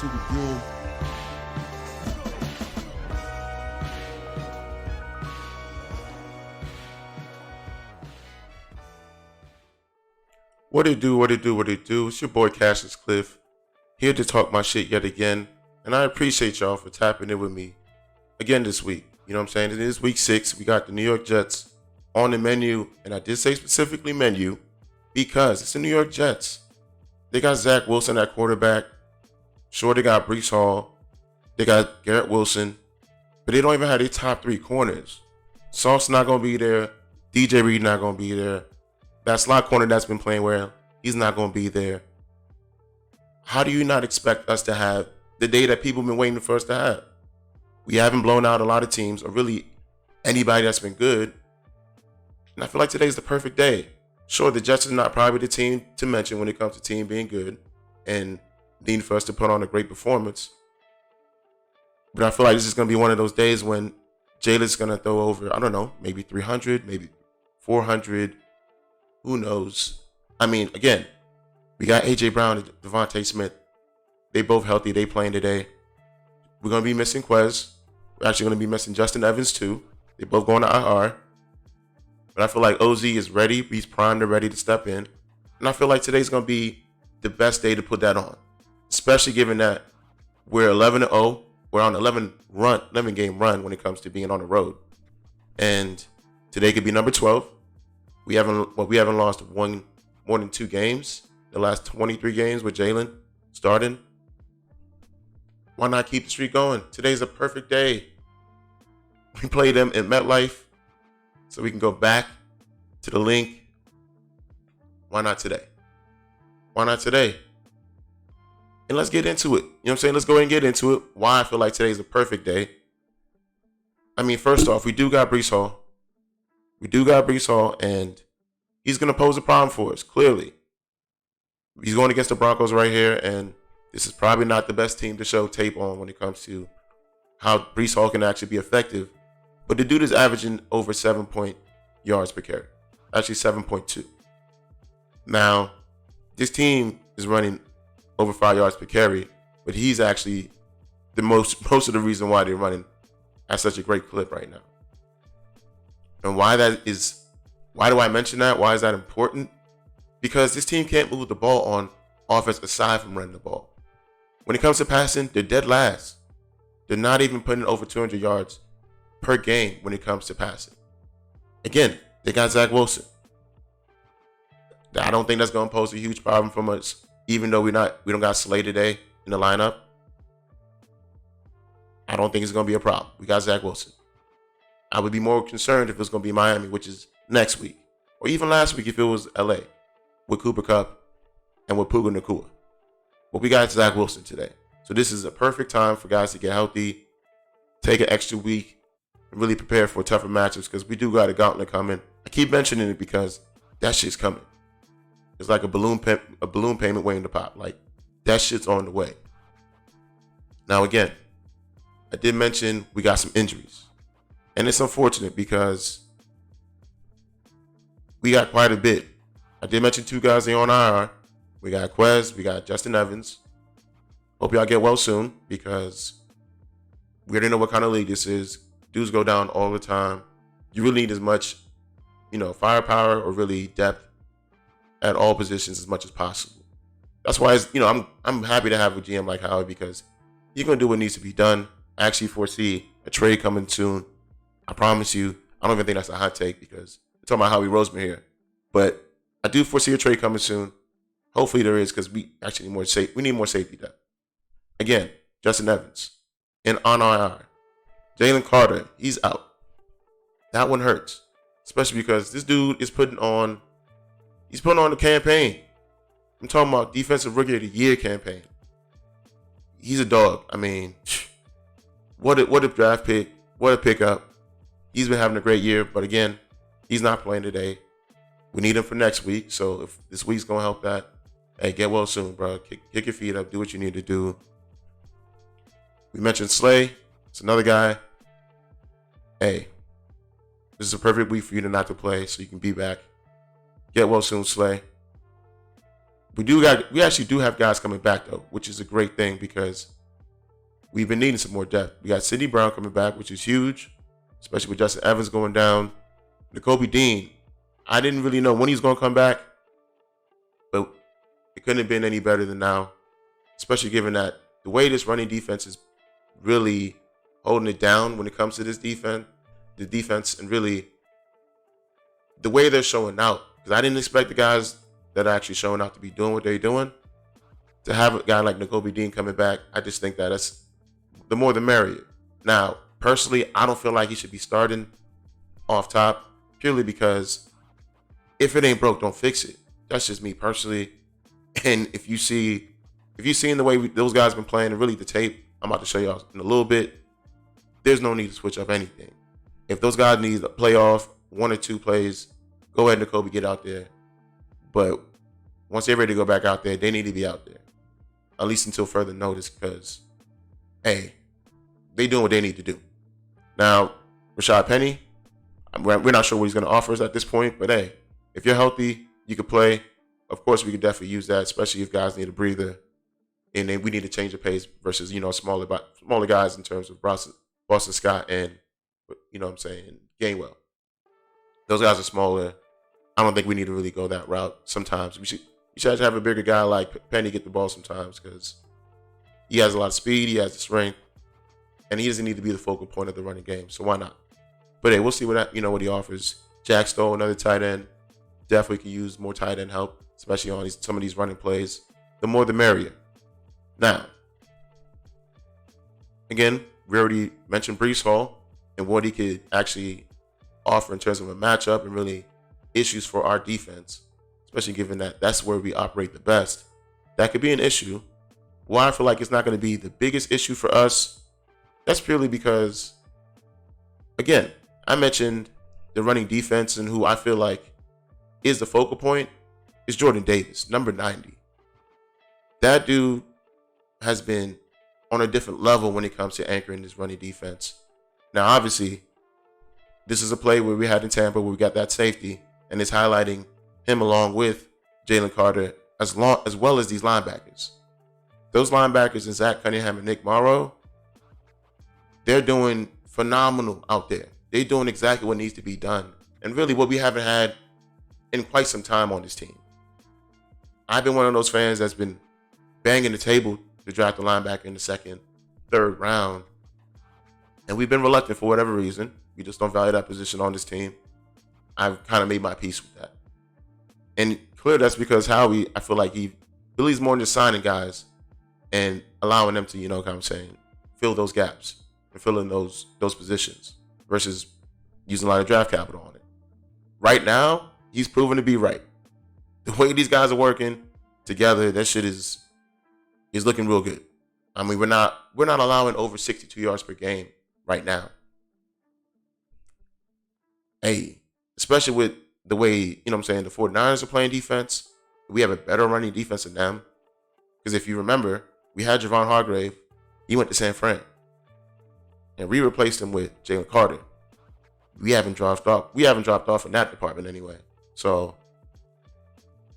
shit again. What it do, what it do, what it do. It's your boy Cassius Cliff, here to talk my shit yet again. And I appreciate y'all for tapping in with me again this week. You know what I'm saying? It is week 6. We got the New York Jets on the menu. And I did say specifically menu because it's the New York Jets. They got Zach Wilson at quarterback. Sure, they got Brees Hall. They got Garrett Wilson. But they don't even have their top 3 corners. Sauce not going to be there. DJ Reed not going to be there. That slot corner that's been playing well, he's not going to be there. How do you not expect us to have the day that people have been waiting for us to have? We haven't blown out a lot of teams, or really anybody that's been good. And I feel like today's the perfect day. Sure, the Jets is not probably the team to mention when it comes to team being good and needing for us to put on a great performance. But I feel like this is going to be one of those days when Jalen's going to throw over, I don't know, maybe 300, maybe 400. Who knows? I mean, again, we got A.J. Brown and Devontae Smith. They both healthy. They playing today. We're going to be missing Quez. We're actually going to be missing Justin Evans, too. They both going to IR. But I feel like OZ is ready. He's primed and ready to step in. And I feel like today's going to be the best day to put that on, especially given that we're 11-0. We're on 11-game run when it comes to being on the road. And today could be number 12. We haven't lost more than 2 games. The last 23 games with Jalen starting. Why not keep the streak going? Today's a perfect day. We play them in MetLife, so we can go back to the link. Why not today? Why not today? And let's get into it. You know what I'm saying? Let's go ahead and get into it. Why I feel like today's a perfect day. I mean, first off, we do got Brees Hall. And he's going to pose a problem for us, clearly. He's going against the Broncos right here, and this is probably not the best team to show tape on when it comes to how Brees Hall can actually be effective. But the dude is averaging over 7 yards per carry. Actually, 7.2. Now, this team is running over 5 yards per carry, but he's actually the most of the reason why they're running at such a great clip right now. And why do I mention that? Why is that important? Because this team can't move the ball on offense aside from running the ball. When it comes to passing, they're dead last. They're not even putting over 200 yards per game when it comes to passing. Again, they got Zach Wilson. I don't think that's going to pose a huge problem for us, even though we don't got Slay today in the lineup. I don't think it's going to be a problem. We got Zach Wilson. I would be more concerned if it was going to be Miami, which is next week. Or even last week if it was LA with Cooper Kupp and with Puka Nacua. But we got Zach Wilson today. So this is a perfect time for guys to get healthy, take an extra week, and really prepare for tougher matchups because we do got a gauntlet coming. I keep mentioning it because that shit's coming. It's like a balloon payment waiting to pop. Like, that shit's on the way. Now, again, I did mention we got some injuries. And it's unfortunate because we got quite a bit. I did mention 2 guys they on IR. We got Quez, we got Justin Evans. Hope y'all get well soon because we already know what kind of league this is. Dudes go down all the time. You really need as much, firepower or really depth at all positions as much as possible. That's why I'm happy to have a GM like Howard because he's gonna do what needs to be done. I actually foresee a trade coming soon. I promise you, I don't even think that's a hot take because we're talking about Howie Roseman here. But I do foresee a trade coming soon. Hopefully there is because we actually need more safety depth. Again, Justin Evans on IR. Jalen Carter, he's out. That one hurts, especially because this dude is putting on the campaign. I'm talking about Defensive Rookie of the Year campaign. He's a dog. I mean, what a draft pick. What a pickup. He's been having a great year, but again, he's not playing today. We need him for next week, so if this week's going to help that, hey, get well soon, bro. Kick your feet up. Do what you need to do. We mentioned Slay. It's another guy. Hey, this is a perfect week for you to not to play so you can be back. Get well soon, Slay. we actually do have guys coming back though, which is a great thing because we've been needing some more depth. We got Sidney Brown coming back, which is huge, especially with Justin Evans going down. Nakobe Dean, I didn't really know when he's going to come back, but it couldn't have been any better than now, especially given that the way this running defense is really holding it down when it comes to the defense, and really the way they're showing out. Because I didn't expect the guys that are actually showing out to be doing what they're doing. To have a guy like Nakobe Dean coming back, I just think that that's the more the merrier. Now, personally, I don't feel like he should be starting off top purely because if it ain't broke, don't fix it. That's just me personally. And if you seen the way those guys been playing and really the tape I'm about to show y'all in a little bit, there's no need to switch up anything. If those guys need to play off 1 or 2 plays, go ahead, Nakobe, get out there. But once they're ready to go back out there, they need to be out there, at least until further notice, because, hey, they doing what they need to do. Now, Rashad Penny, we're not sure what he's going to offer us at this point, but hey, if you're healthy, you could play. Of course, we could definitely use that, especially if guys need a breather, and then we need to change the pace versus, smaller guys in terms of Boston Scott and, Gainwell. Those guys are smaller. I don't think we need to really go that route. Sometimes we should have a bigger guy like Penny get the ball sometimes because he has a lot of speed, he has the strength, and he doesn't need to be the focal point of the running game. So why not? But hey, we'll see what he offers. Jack Stoll, another tight end, definitely could use more tight end help, especially on some of these running plays. The more the merrier. Now, again, we already mentioned Breece Hall and what he could actually offer in terms of a matchup and really issues for our defense, especially given that that's where we operate the best. That could be an issue. Why I feel like it's not going to be the biggest issue for us, that's purely because, again, I mentioned the running defense, and who I feel like is the focal point is Jordan Davis, number 90. That dude has been on a different level when it comes to anchoring this running defense. Now, obviously, this is a play where we had in Tampa where we got that safety, and it's highlighting him along with Jalen Carter as well as these linebackers. Those linebackers and Zach Cunningham and Nick Morrow, they're doing phenomenal out there. They're doing exactly what needs to be done, and really what we haven't had in quite some time on this team. I've been one of those fans that's been banging the table to draft a linebacker in the 2nd, 3rd round, and we've been reluctant for whatever reason. We just don't value that position on this team. I've kind of made my peace with that. And clearly that's because Howie, I feel like he believes more in just signing guys and allowing them to, fill those gaps and fill in those positions versus using a lot of draft capital on it. Right now, he's proven to be right. The way these guys are working together, that shit is looking real good. I mean, we're not allowing over 62 yards per game right now. Hey, especially with the way, the 49ers are playing defense, we have a better running defense than them. Because if you remember, we had Javon Hargrave. He went to San Fran. And we replaced him with Jalen Carter. We haven't dropped off in that department anyway. So,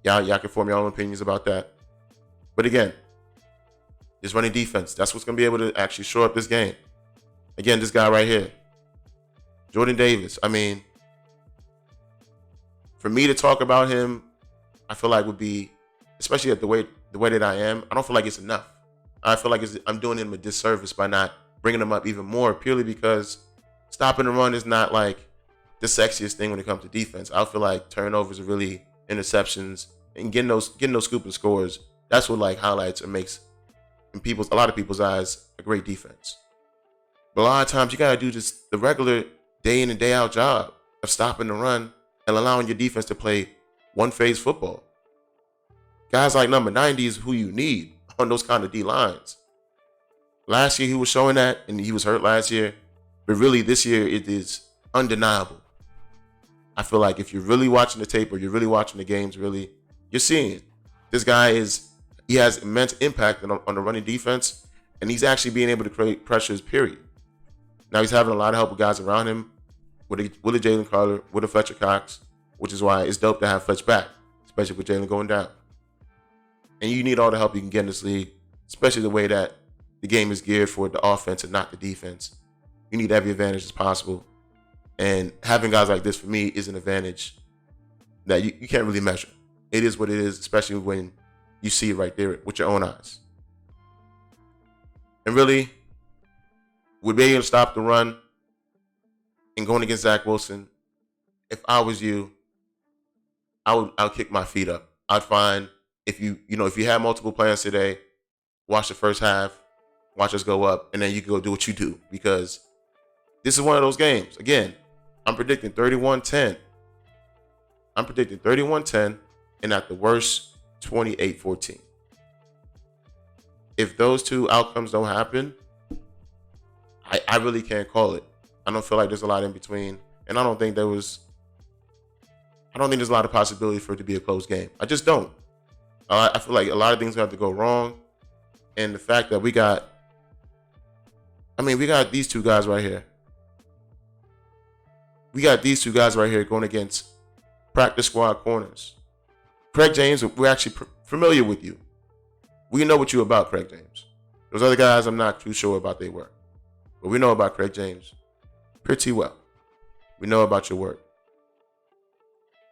y'all can form your own opinions about that. But again, this running defense, that's what's going to be able to actually show up this game. Again, this guy right here, Jordan Davis. I mean, for me to talk about him, I feel like would be, especially at the way that I am, I don't feel like it's enough. I feel like I'm doing him a disservice by not bringing him up even more, purely because stopping the run is not like the sexiest thing when it comes to defense. I feel like turnovers are really interceptions and getting those scoop and scores. That's what like highlights or makes in a lot of people's eyes a great defense. But a lot of times you gotta do just the regular day in and day out job of stopping the run and allowing your defense to play one-phase football. Guys like number 90 is who you need on those kind of D lines. Last year he was showing that, and he was hurt last year. But really this year it is undeniable. I feel like if you're really watching the tape or you're really watching the games, really, you're seeing this guy he has immense impact on the running defense, and he's actually being able to create pressures, period. Now he's having a lot of help with guys around him, with a Jalen Carter, with a Fletcher Cox, which is why it's dope to have Fletch back, especially with Jalen going down. And you need all the help you can get in this league, especially the way that the game is geared for the offense and not the defense. You need every advantage as possible. And having guys like this, for me, is an advantage that you can't really measure. It is what it is, especially when you see it right there with your own eyes. And really, would be able to stop the run and going against Zach Wilson. If I was you, I would kick my feet up. I'd find if you have multiple plans today, watch the first half, watch us go up, and then you can go do what you do, because this is one of those games. Again, I'm predicting 31-10. I'm predicting 31-10, and at the worst, 28-14. If those two outcomes don't happen, I really can't call it. I don't feel like there's a lot in between, and I don't think there's a lot of possibility for it to be a close game. I just don't. I feel like a lot of things have to go wrong, and the fact that we got these two guys right here. We got these two guys right here going against practice squad corners. Craig James, we're actually familiar with you. We know what you're about, Craig James. Those other guys, I'm not too sure about their work. But we know about Craig James pretty well. We know about your work.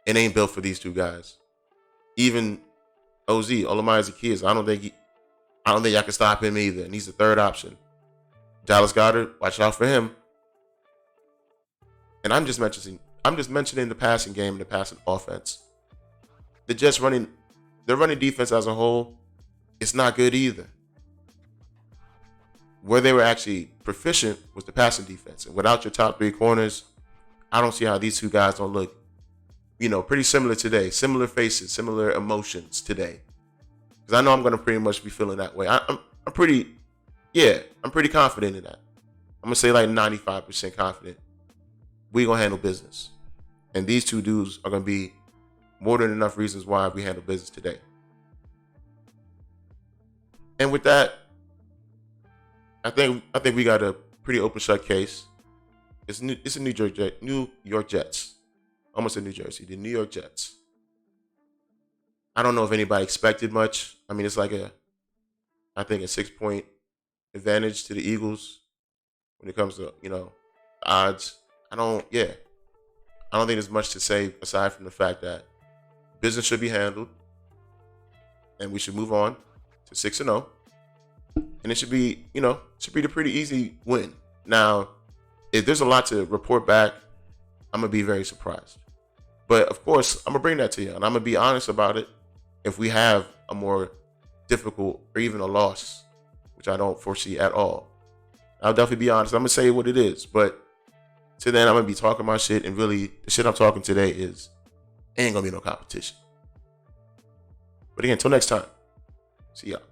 It ain't built for these two guys. Even OZ, Olamide Zaccheaus, I don't think y'all can stop him either. And he's the third option. Dallas Goedert, watch out for him. And I'm just mentioning the passing game and the passing offense. Their running defense as a whole, it's not good either. Where they were actually proficient was the passing defense. And without your top three corners, I don't see how these two guys don't look, pretty similar today. Similar faces, similar emotions today. Because I know I'm going to pretty much be feeling that way. I'm pretty confident in that. I'm going to say like 95% confident. We're going to handle business. And these two dudes are going to be more than enough reasons why we handle business today. And with that, I think we got a pretty open shut case. It's a New York Jets. Almost in New Jersey. The New York Jets. I don't know if anybody expected much. I mean, it's like a 6-point advantage to the Eagles when it comes to, odds. I don't think there's much to say aside from the fact that business should be handled and we should move on to 6-0. And it should be, a pretty easy win. Now, if there's a lot to report back, I'm going to be very surprised. But, of course, I'm going to bring that to you. And I'm going to be honest about it if we have a more difficult or even a loss, which I don't foresee at all. I'll definitely be honest. I'm going to say what it is. But till then, I'm going to be talking my shit. And really, the shit I'm talking today ain't going to be no competition. But again, until next time, see y'all.